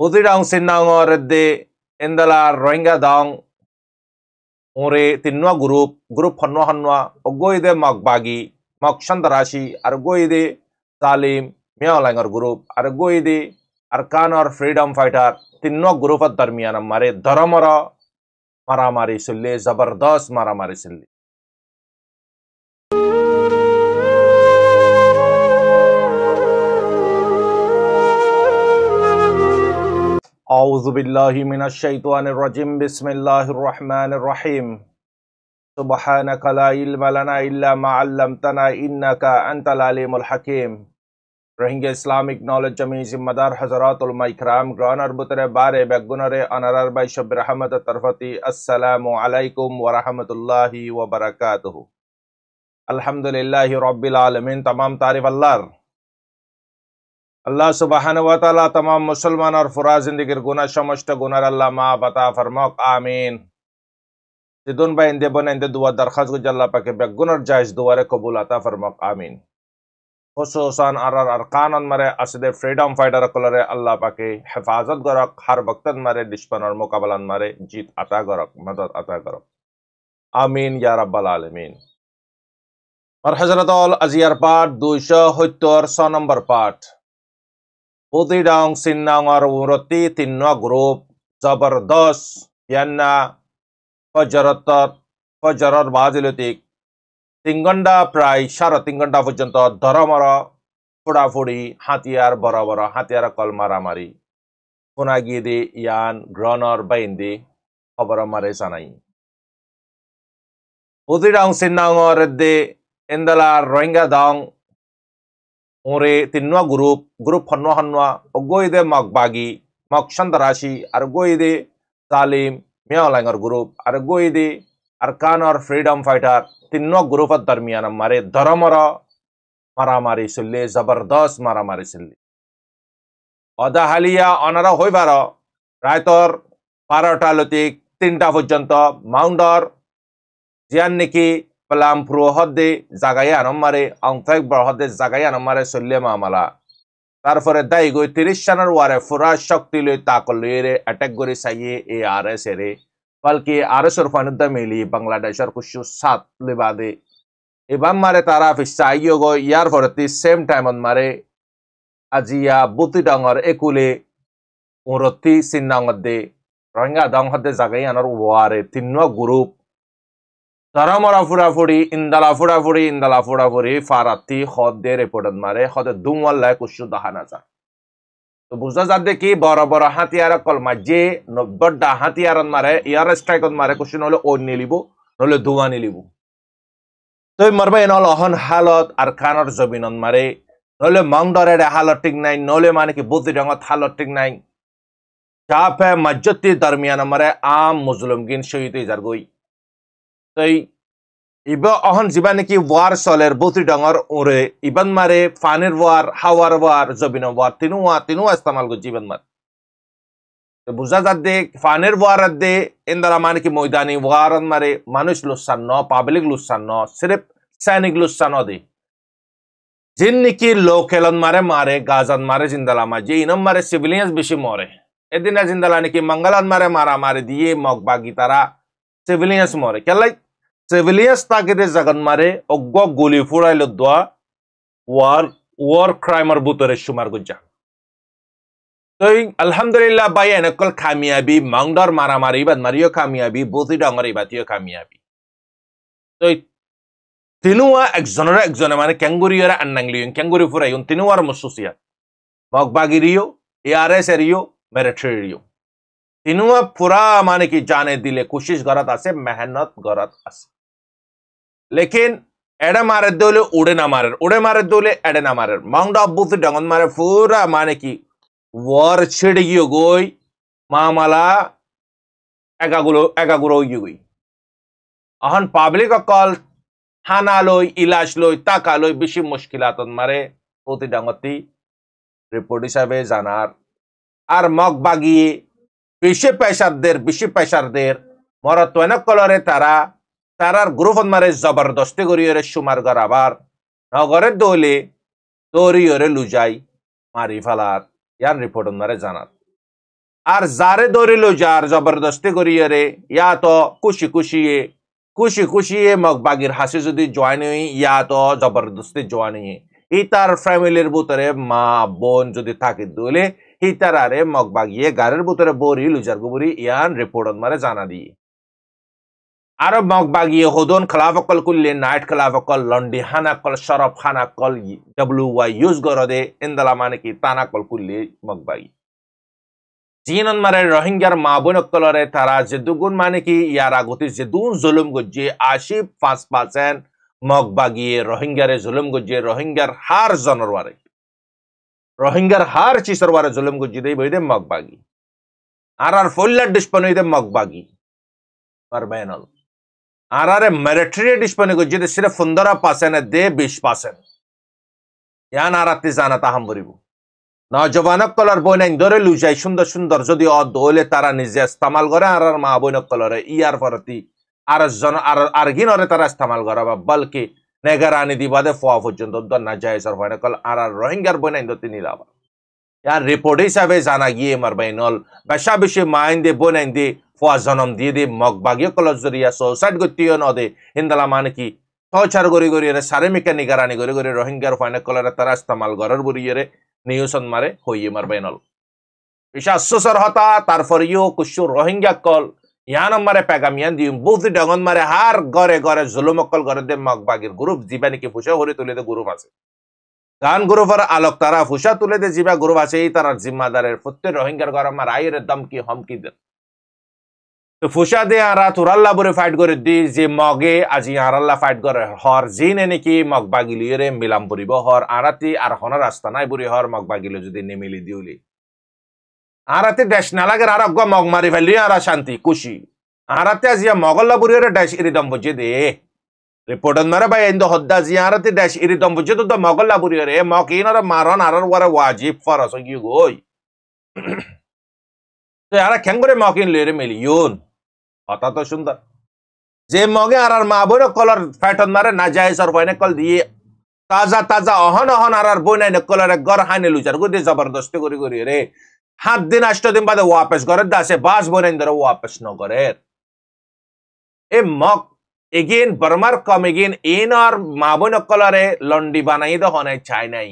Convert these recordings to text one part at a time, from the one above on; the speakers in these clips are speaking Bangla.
Udidang sinangorede indala Rohingya dang ore tinwa grup hanwa ogoide magbagi makshandarashi argoide Salim mialangar group argoide Arkan or freedom fighter tinwa group at darmiyan mare dharamara maramari sulle zabardast maramari sulle أعوذ بالله من الشيطان الرجيم بسم الله الرحمن الرحيم سبحانك لا علم لنا إلا ما علمتنا إنك أنت العليم الحكيم Rohingya Islamic Knowledge Jamii Madar Hazaratul Maikram Granar Butere Bare Begunare Anarar by Shabir Ahmad Tarfati Assalamu alaikum wa rahmatullahi wa barakatuhu Alhamdulillahi Rabbil Alamin Tamam Tarif Allah Allah subhanahu wa ta'ala tamam मुसलमान और फुरा जिंदगी गुना समस्त गुनार अल्लाह मा बता फरमाक आमीन जिदुन भाई इंदे बने इंदे दुआ दरखास्त को जल्ला पाके बेगुनर जायज दुआरे कबूल अता फरमाक आमीन खुसूसन अरकान मरे असदे फ्रीडम फाइटर कलरे अल्लाह पाके हिफाजत गरक हर वक्त मरे दुश्मन और मुकाबलन मरे जीत अता गरक मदद अता गरक आमीन या रब्बल आलमीन और हजरत अल अजियार पाठ 276 नंबर पाठ Udidang sinangor uroti tinwa group zabardast yanna fajarar bazilutik tinganda pray shara tinganda pojjonto dharamara ফুড়াফুড়ি হাতিয়ার বড় বড় হাতিয়ার কল মারামারি ফোনা গিয়ে ইয়ান গ্রনর বাইন্দি খবর মারে জানাই Udidang sinangor de indala Rohingya dang ore tinwa grup hanwa ogoide magbagi makshandarashi argoide Salim mialangar group argoide Arkan or freedom fighter tinwa group at darmiyan mare dharamara maramari sulle zabardast maramari sulle oda halia onara hoibaro raitor 12টা লতিক 3টা পর্যন্ত মাউন্ডর জিয়ান নাকি Pelam pro hode zagaya nomare angfek bar hode zagaya nomare sulle mamala tarfore dai go 30 sanar ware fura shakti le takolere attack gori saye ARS ere balki ARS or fanudda mili Bangladesh or kushu 7 le bade ebam mare tara fisayo go yar forti same time on mare ajia buti dangor ekule uroti sinangode Rohingya dang hode zagaya nor ware tinwa group Dharamara furafuri indala furafuri farati khode reported mare khode dumwal la kushu dahanaza to buza jadde ki bora bora hatiyara kol majje 90 hatiyaran mare air strike on mare kushu nole on nilibo nole duwa nilibo to marba enol ohon halat arkanor zobinon mare nole mangdore halat tik nai nole mane ki buti dangot halat tik nai chape majjati darmiyan mare am muslimgin shoyite jargoi Tay iba ahan jibane ki war soler boti dangor ore iban mare fanir war hawar war zobino war tinu istemal go jiban mar to buza jadde fanir war adde indara mane ki moidani war mare manush lussanno public lussanno sirf sainik lussanno de jinni ki lokelon mare gazan mare jindala ma je inam mare civilians beshi more edina jindala ki mangalan mare diye mogbagi tara civilians more kelai civilians takide jagan mare oggo guli furailo dwa war crimer butore shumar gujja to alhamdulillah bay enakol kamiyabi mangdar maramari bad mariyo kamiyabi buti dangor ibatiyo kamiyabi to tinuwa ekjone mane kanguriyara annangliyon kanguri furayon tinuwar mususiya mogbagiriyo ARS eriyo military Tinua পুরা মানে কি জানে দিলে কোশিশ গরত আছে মেহনত গরত আছে লেকিন এডা মারে দলে উড়ে মারে দলে এডা না মারে মাউন্ট আব্বুতে ডঙ্গন মারে পুরা মানে কি ওয়ার ছেড়ে গিয়ে গই মামালা একাগুলো গই আহন পাবলিক কল হানা লই ইলাশ লই টাকা লই বেশি মুশকিলাতন মারে প্রতি ডঙ্গতি রিপোর্ট হিসাবে জানার আর মগ বাগিয়ে বেশি পেশারদের মরতোয়ানা কলরে তারার গ্রুপন মারে জবরদস্তি করিয়রে সুমার গরাবার নগরের দৌলে দৌড়িয়রে লুজাই মারি ফেলার ইয়ান রিপোর্টন মারে জানার আর যারে ধরিল যার জবরদস্তি করিয়ে ইয়া তো খুশি খুশিয়ে মগবাগির হাসি যদি জয়েন হই ইয়া তো জবরদস্তি জয়েন হই ইতার ফ্যামিলির ভিতরে মা বোন যদি থাকে দলে ইতার আরে মগবাগিয়ে গারের ভিতরে বরি লুজার গুবরি ইয়ান রিপোর্ট মারে জানা দিয়ে আর মগবাগিয়ে হদন খেলাফকল কুল্লে নাইট খেলাফকল লন্ডি হানাকল শরফ হানাকল WY ইউজ গরদে ইন্দালা মানে কি তানাকল কুল্লে মগবাগি জিনন মারে রোহিঙ্গার মা বোনকলরে তারা যে দুগুণ মানে কি ইয়ার আগতে যে দুন জুলুম গজ্জে 85% মগবাগিয়ে রোহিঙ্গারে জুলুম গজ্জে রোহিঙ্গার হার জনরওয়ারে রোহিঙ্গার হার চিসরওয়ারে জুলুম গজ্জে দেই বইদে মগবাগি আর ফল্লার ডিসপন হইদে মগবাগি আর বেনল আর মিলিটারি ডিসপন গজ্জে দে সির্ফ 15% দে 20% ইয়ান আরাতে জানা তাহাম বরিব নজওয়ানক কলর বইনাইন ধরে লুজাই সুন্দর সুন্দর যদি অদলে তারা নিজে ইস্তেমাল করে আর মা বইনক কলরে ইয়ার পরতি আর গিনরে তারা ইস্তেমাল করে বা বলকি নেগারানি দিবাদে ফোয়া পর্যন্ত না যায় সর হয় কল আর রোহিঙ্গার বইনাইন দতি নিলাবা ইয়ার রিপোর্ট হিসাবে জানা গিয়ে মার বাইনল বেশা বেশি মাইন দে বইনাইন দে ফোয়া জনম দিয়ে দে মগবাগিয় কলর জরিয়া সুসাইড গতিও ন দে হিন্দালা মানে কি টর্চার গরি গরি রে সারে মেকা নিগারানি গরি গরি রোহিঙ্গার ফাইনে কলরে তারা ইস্তেমাল গরর বুরিয়ে নিউসন মারে হইয়ে মার বেনল ইশা সুসর হতা তারপর ইউ কুশু রোহিঙ্গা কল ইয়ান মারে পেগামিয়ান দি বুঝি ডগন মারে হার গরে গরে জুলুমকল গরে দে মগবাগির গ্রুপ জিবানি কি ফুসা হরে তুলে দে গ্রুপ আছে গান গ্রুপের আলোক তারা ফুসা তুলে দে জিবা গ্রুপ আছে এই তার জিম্মাদারের ফুত্তে রোহিঙ্গার গরে মার আইরে দমকি হমকি দে তো ফুসা দে আরা তুরাল্লা বরে ফাইট করে দি যে মগে আজি আরাল্লা ফাইট করে হর জিনে নাকি মগবাগিলিরে মিলাম পরিব হর আরাতি আর হন রাস্তা নাই বুড়ি হর মগবাগিলে যদি নেমিলি দিউলি আরাতে ড্যাশ না লাগে আর অজ্ঞ মগ মারি ফেললি আর শান্তি খুশি আরাতে আজিয়া মগল্লা বুড়িরে ড্যাশ ইরিদম বুঝে দে রিপোর্টন মারে ভাই ইন্দো হদ্দা জি আরাতে ড্যাশ ইরিদম বুঝে তো মগল্লা বুড়িরে মগ ইনর মারন আরর ওয়ারে ওয়াজিব ফরস কি গই তো আরা কেন করে মগ ইন লেরে মিলিয়ন কথা তো সুন্দর যে মগে আর মা বোন কলর ফ্যাটন মারে না যায় সর বইনে কল দিয়ে তাজা তাজা অহন অহন আর বইনে কলরে গর হানে লুচার গুদি জবরদস্তি করি করি রে 7 দিন 8 দিন বাদে ওয়াপস করে দাসে বাস বইনে ধরে ওয়াপস ন করে এ মগ এগেন বর্মার কম এগেন ইন আর মা বোন কলরে লন্ডি বানাই দ হনে চাই নাই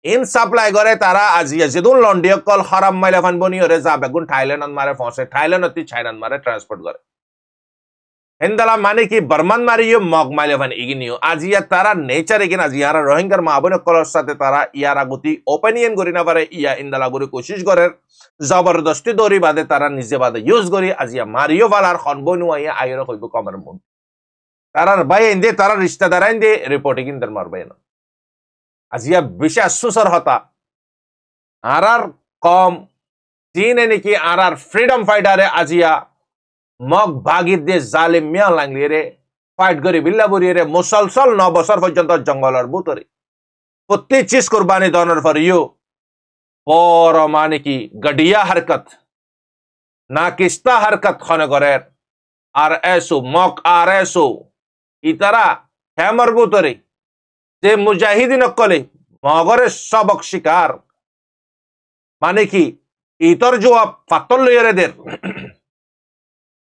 ইন সাপ্লাই করে তারা আজিয়া যেদুন লন্ডি কল হারাম মাইলা ফান বনি ওরে যাবে গুন থাইল্যান্ড মারে ফসে থাইল্যান্ড অতি চাইনা মারে ট্রান্সপোর্ট করে হিন্দালা মানে কি বর্মান মারিও মগ মাইলে ফান ইগিনিও আজিয়া তারা নেচার এগিন আজিয়া রোহিঙ্গার মা বোন কলর সাথে তারা ইয়ারা গতি ওপিনিয়ন করি না পারে ইয়া ইন্দালা করে কোশিশ করে জবরদস্তি দরি বাদে তারা নিজে বাদে ইউজ করি আজিয়া মারিও বালার খনবনু আইয়া আইর হইব কমের মন তারার ভাই ইন্দে তারা রিশতেদার ইন্দে রিপোর্টিং ইনদার মারবে না আজিয়া বিশেষ সুসর হতা আর কম চীনে নাকি আর ফ্রিডম ফাইটারে আজিয়া মগ ভাগির দে জালিম মিয়া লাংলি রে ফাইট করে বিল্লা বুড়িয়ে রে মুসলসল 9 বছর পর্যন্ত জঙ্গলের ভিতরে প্রত্যেক চিজ কুরবানি দনের পর ইউ পর মানে কি গডিয়া হরকত না কিস্তা হরকত খনে করে আর এসো মগ আর এসো ইতারা হেমর ভিতরে যে মুজাহিদিন কলে মগরের সবক শিকার মানে কি ইতর জবাব ফাতল লইরে দের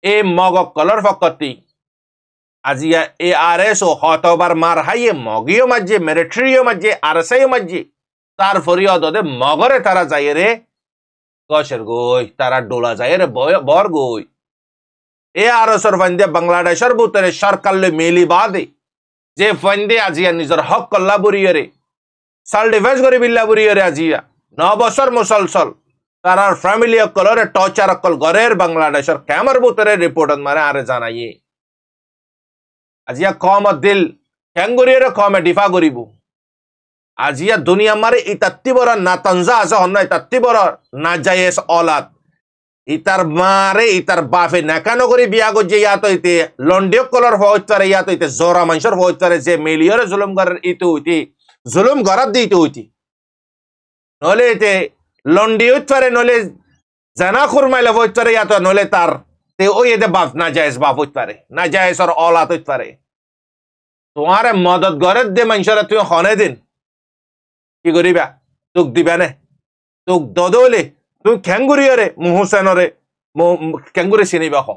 এ মগ কলর ফকতি আজিয়া এ আরএস ও হতবার মার হাইয়ে মগিও মাঝে মিলিটারিও মাঝে আরএসআই মাঝে তার ফরিয়াদ দে মগরে তারা যায় রে কশের গই তারা ডোলা যায় রে বর গই এ আরএসর ফান্দে বাংলাদেশের ভিতরে সরকারলে মিলি বাদে যে ফান্দে আজিয়া নিজের হক কল্লা বুড়িয়ে রে সাল ডিফেন্স করে বিল্লা বুড়িয়ে রে আজিয়া 9 বছর মুসলসল তারার ফ্যামিলি কলরে টর্চার কল গরের বাংলাদেশের ক্যামের ভিতরে রিপোর্ট মারে আরে জানাইয়ে আজিয়া কম দিল ক্যাঙ্গুরিয়ে কমে ডিফা করিব আজিয়া দুনিয়া মারে ইতাত্তি বড় না তঞ্জা আছে হন ইতাত্তি বড় না জায়েজ औलाद ইতার মারে ইতার বাপে নাকানো করে বিয়া গজে ইয়া তো ইতে লন্ডিও কলর হইতারে ইয়া তো ইতে জোরা মানুষের হইতারে যে মিলিয়রে জুলুম করার ইতে হইতি জুলুম গরাত দিতে হইতি নলে ইতে লন্ডি হইতারে নলে জানা খুরমাইলে হইতারে ইয়া তো নলে তার তে ওই এদে বাপ না জায়েজ বাপ হইতারে না জায়েজ আর औलाद হইতারে তোমারে মদত গরে দে মানুষের তুই হনে দিন কি করিবা তুক দিবা না তুক দদলে তুমি খেঙ্গুরিয়রে হুসেনরে খেঙ্গুরি চিনিবা হ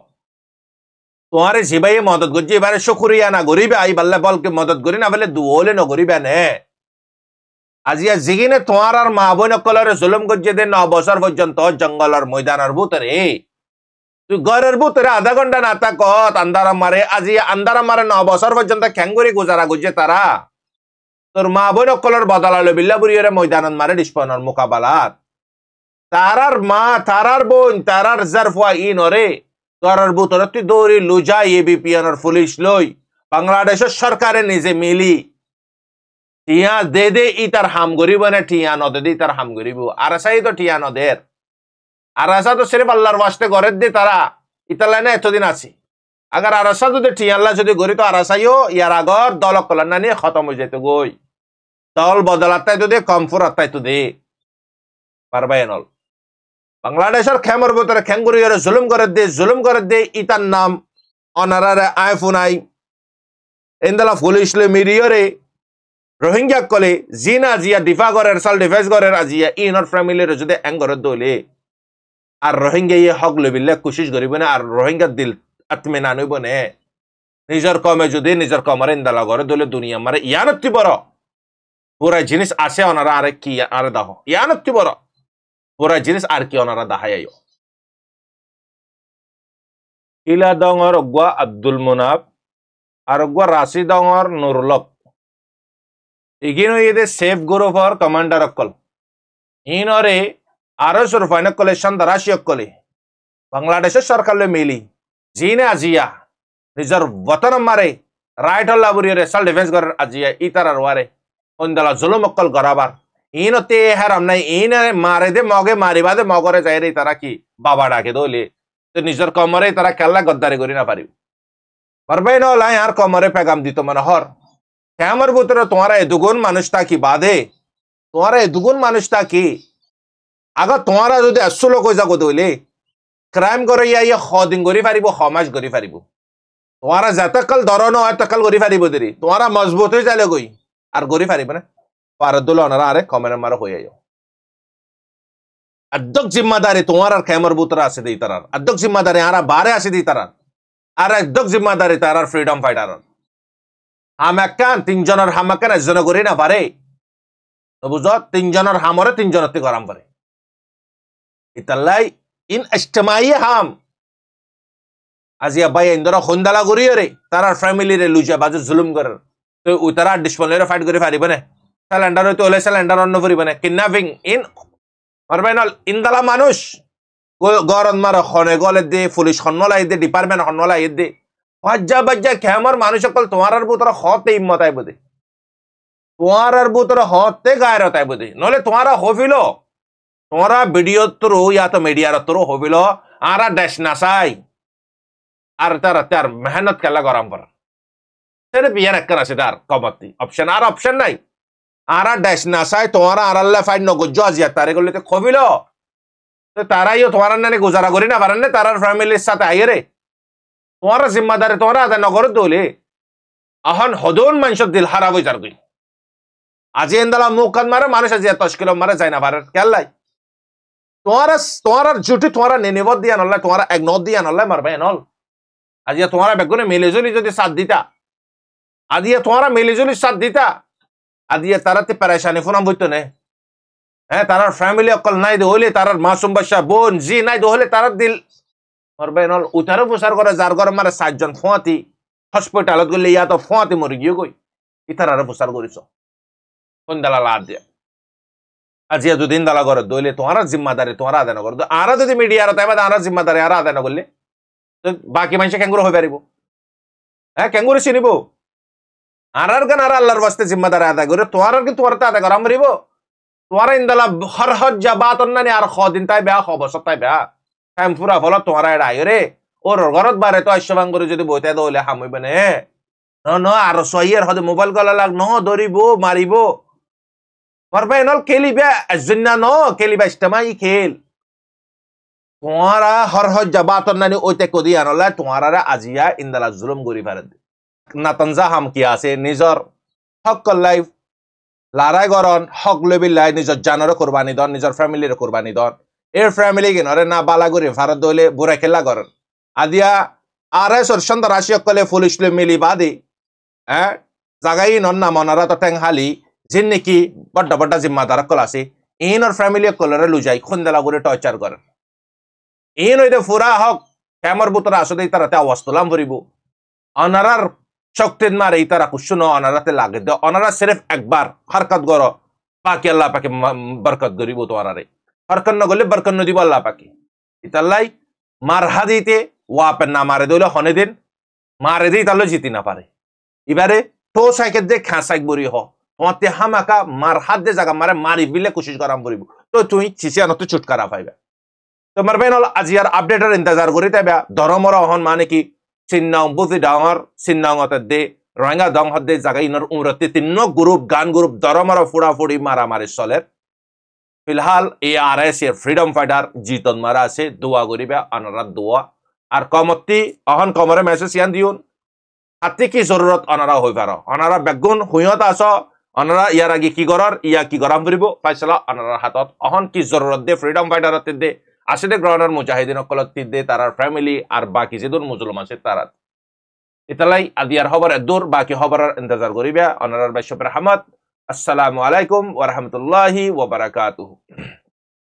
তোমারে জিবাই মদত করছি এবারে শুকুরিয়া না গরিবে আই বাল্লা বলকে মদত করি না বলে দুলে নগরিবে নে আজিয়া জিগিনে তোমার আর মা বোন কলরে জুলুম করছে দে 9 বছর পর্যন্ত জঙ্গলের ময়দানের ভিতরে তুই ঘরের ভিতরে আধা ঘন্টা না থাকত আন্দারা মারে আজি আন্দারা মারে 9 বছর পর্যন্ত খেঙ্গুরি গুজারা গুজে তারা তোর মা বোন কলর বদলালো বিল্লাবুরিয়রে ময়দানত মারে ডিসপনের মোকাবালাত তারার মা তারার বোন তারার জারফা ইনরে তোরার ভিতরে তুই দৌড়ি লুজা এবিপিএনের পুলিশ লই বাংলাদেশের সরকারে নিজে মিলি টিয়া দে দে ইতার হাম গরিব না টিয়া নদে দে ইতার হাম গরিব আরাসাই তো টিয়া নদের আরাসা তো সির্ফ আল্লাহর ওয়াস্তে গরের দে তারা ইতালানে এতদিন আছে আগার আরাসা যদি টিয়া আল্লাহ যদি গরি তো আরাসাইও ইয়ার আগর দল কল্যাণ নিয়ে খতম হয়ে যেত গই দল বদলাতাই তো দে কমফুর আত্মাই তো দে পারবাই নল বাংলাদেশের খেমর ভিতরে খেঙ্গুরিয়রে জুলুম করে দে ইতার নাম অনারারে আইফোনাই এন্দলা পুলিশ লে মিরিয়রে রোহিঙ্গা কলে জিনা জিয়া ডিফা করের সাল ডিফেন্স করের আজিয়া ইনর ফ্যামিলির যদি এঙ্গরের দলে আর রোহিঙ্গা ইয়ে হক লবিল্লে কোশিশ করিব না আর রোহিঙ্গা দিল আত্মে না নইব নে নিজের কমে যদি নিজের কমরে ইন্দালা করে দলে দুনিয়া মারে ইয়ানত্তি বড় পুরা জিনিস আসে ওনারা আরে কি আরে দাহ ইয়ানত্তি বড় পুরা জিনিস আর কি ওনারা দাহাই ইলা দঙর অগুয়া আব্দুল মুনাফ আর অগুয়া রাশি দঙর নুরলক ইগিনো ইদে সেফ গ্রুপর কমান্ডার অকল ইনরে আরো সুরফাইন কলে সন্ত্রাসী অকলে বাংলাদেশের সরকার মিলি জিনে আজিয়া নিজের বতন মারে রাইট হল্লা বুড়িয়ে সেলফ ডিফেন্স করার আজিয়া ইতারার ওয়ারে অন্দলা জুলুম অকল গরাবার ইনতে হারাম নাই ইন মারে দে মগে মারিবা দে মগরে যাই রে তারা কি বাবা ডাকে দলে তো নিজের কমরে তারা কেল্লা গদ্দারি করি না পারিব পারবে না লাই আর কমরে পেগাম দিত মানে হর কেমর ভিতরে তোমার দুগুণ মানুষটা কি বাদে তোমার দুগুণ মানুষটা কি আগে তোমারা যদি 100 লোক হয়ে যাবো দলে ক্রাইম করে ইয়া দিন করি পারিব মাস করি পারিব তোমারা যতকাল ধরন হয় তকাল করি পারিব দেরি তোমারা মজবুত হয়ে যাইলে গই আর করি পারিব না পারদুল ওনারা আরে কমের মারা হয়ে যাও अद्दक जिम्मेदारी तुम्हारा कैमर बुतरा आसे दी तरह अद्दक जिम्मेदारी आरा बारे आसे दी तरह आरा अद्दक जिम्मेदारी तारा फ्रीडम फाइटर हम एक्कान 3 जनर हम एक्कान जन करी ना पारे तो बुझो 3 जनर हमरे 3 जनते गरम पारे इतलाई इन इज्तिमाई हम आजिया भाई इंदरा खुंदाला करी रे तारा फैमिली रे लुजा बाजू जुल्म कर तो उतरा डिस्प्ले फाइट करी पारी बने सिलेंडर तो ले सिलेंडर অন্য করি বনে কিডন্যাপিং ইন পারবেনল ইনদালা মানুষ গরন মার খনে গলে দে পুলিশ খনলাই দে ডিপার্টমেন্ট খনলাই দে বাজ্জা বাজ্জা খেমার মানুষ সকল তোমার ভিতর হতে হিম্মত আই বদে তোমার ভিতর হতে গায়রত আই বদে নলে তোমার হফিল তোমার ভিডিও থ্রু ইয়া তো মিডিয়ার থ্রু হফিল আরা দেশ নাসাই আর তার মেহনত কেলা গরম কর তেরে বিয়ান একখান আছে তার কমতি অপশন আর অপশন নাই आरा डैश नासाय तुम्हारा आराल्ला फाइट न गुज्जो आजिया तारे गोले ते खोबिलो तो तारा यो तुम्हारा ने गुजारा करी ना पारने तारा फैमिली साथ आइए रे तुम्हारा जिम्मेदारी तुम्हारा आदा न कर दोले अहन हदोन मानस दिल खराब हो जार गई আজি এন্দালা মুকাদ মারে মানুষ আজিয়া 10 কিলো মারে যায় না পারে কেলাই তোমারা জুটি তোমারা নেনেবদ দিয়া নল্লা তোমারা এক নদ দিয়া নল্লা মারবে নল আজিয়া তোমারা বেগুনে মিলেজুলি যদি সাথ দিতা আজিয়া তোমারা মিলেজুলি সাথ দিতা আদিয়া তারাতে পরেশানি ফোনাম বইতো না হ্যাঁ তারার ফ্যামিলি অকল নাই দে হলে তারার মাসুম বাচ্চা বোন জি নাই দে হলে তারার দিল মরবে নল উতারো প্রসার করে যার ঘরে মারে 7 জন ফোঁতি হসপিটালত গলে ইয়া তো ফোঁতি মরি গিয়ে কই ইতারারে প্রসার করিছ কোন দালা লাদ দিয়া আজিয়া দুদিন দালা ঘরে দইলে তোমার জিম্মেদারি তোমার আদায় না করো আরা যদি মিডিয়ার তাইবা আরা জিম্মেদারি আরা আদায় না করলে তো বাকি মানুষ কেঙ্গুরো হই পারিব হ্যাঁ কেঙ্গুরো চিনিব আরার গান আর আল্লাহর ওয়াস্তে জিম্মেদারি আদায় করে তোমার কি তোমার তা আদায় করা মরিব তোমার ইনদালা হর হজ জাবাত অন্যানি আর দিন তাই বেয়া খবর তাই বেয়া টাইম পুরা ফল তোমার এটা আইরে ওর ঘরত বারে তো আইসবাং করে যদি বইতে দলে হামইবে না ন আর সহিয়ের হদে মোবাইল গলা লাগ ন ধরিব মারিব মারবে নল খেলিবে আজন্না ন খেলিবে ইস্তেমাই খেল তোমারা হর হজ জাবাত অন্যানি ওইতে কদি আনলা তোমার আজিয়া ইনদালা জুলুম করি পারে নাতানজা হাম কি আছে নিজর হক লাইফ লারাই গরন হক লেবিল্লাই নিজর জানর কোরবানি দন নিজর ফ্যামিলির কোরবানি দন এর ফ্যামিলি গেন আরে না বালা করে ভারত দলে বুড়া খেলা করেন আদিয়া আর এস সন্ত্রাসী কলে পুলিশ মিলি বাদি হ্যাঁ জাগাই নন না মনারা তো টেং হালি যে নাকি বড্ডা বড্ডা জিম্মাদার কল আছে ইনর ফ্যামিলি কলরে লুজাই খুন্দেলা করে টর্চার করেন ইন হইতে ফুরা হক ক্যামর বুতরা আসলে তারাতে আওয়াজ তোলাম ভরিব অনারার শক্তির মারে তারা কুশুন অনারাতে লাগে দে অনারা সির্ফ একবার হরকত গর বাকি আল্লাহ পাকে বরকত গরিব তো অনারে হরকত ন গলে বরকত ন দিব আল্লাহ পাকে ইতাল্লাই মারহা দিতে ওয়াপেন না মারে দইলে হনে দিন মারে দিই তাহলে জিতি না পারে এবারে তো সাইকেল যে খাঁসাইক বরি হ তোমাতে হামাকা মার হাত দে জায়গা মারে মারি বিলে কোশিশ করাম বরিব তো তুই চিচিয়া নত ছুটকারা পাইবা তোমার বেন হল আজিয়ার আপডেটের ইন্তজার করি তাইবা ধরমর অহন মানে কি চিন্নাং বুঝি ডাঙর চিন্নাং দে রোহিঙ্গা দং হদে জায়গা ইনর উমরতে তিন গ্রুপ গান গ্রুপ ধরমর ফুড়াফুড়ি মারামারি চলের ফিলহাল ARS এর ফ্রিডম ফাইটার জিতন মারা আছে দোয়া করিবা অনারা দোয়া আর কমতি অহন কমরে মেসেজ ইয়ান দিউন হাতে কি জরুরত অনারা হই পার অনারা বেগুন হুইয়ত আস অনারা ইয়ার আগে কি করার ইয়া কি করাম করিব ফাইসলা অনারা হাতত অহন কি জরুরত দে ফ্রিডম ফাইটারত দে আসলে গ্রাউন্ডার মুজাহিদিন কলত দে তারার ফ্যামিলি আর বাকি যেদুন মুসলমান আছে তারা ইতালাই আদিয়ার খবর দূর বাকি খবরের ইন্তজার করিবা অনারার বাইশে রহমত আসসালামু আলাইকুম ওয়া রাহমাতুল্লাহি ওয়া বারাকাতুহু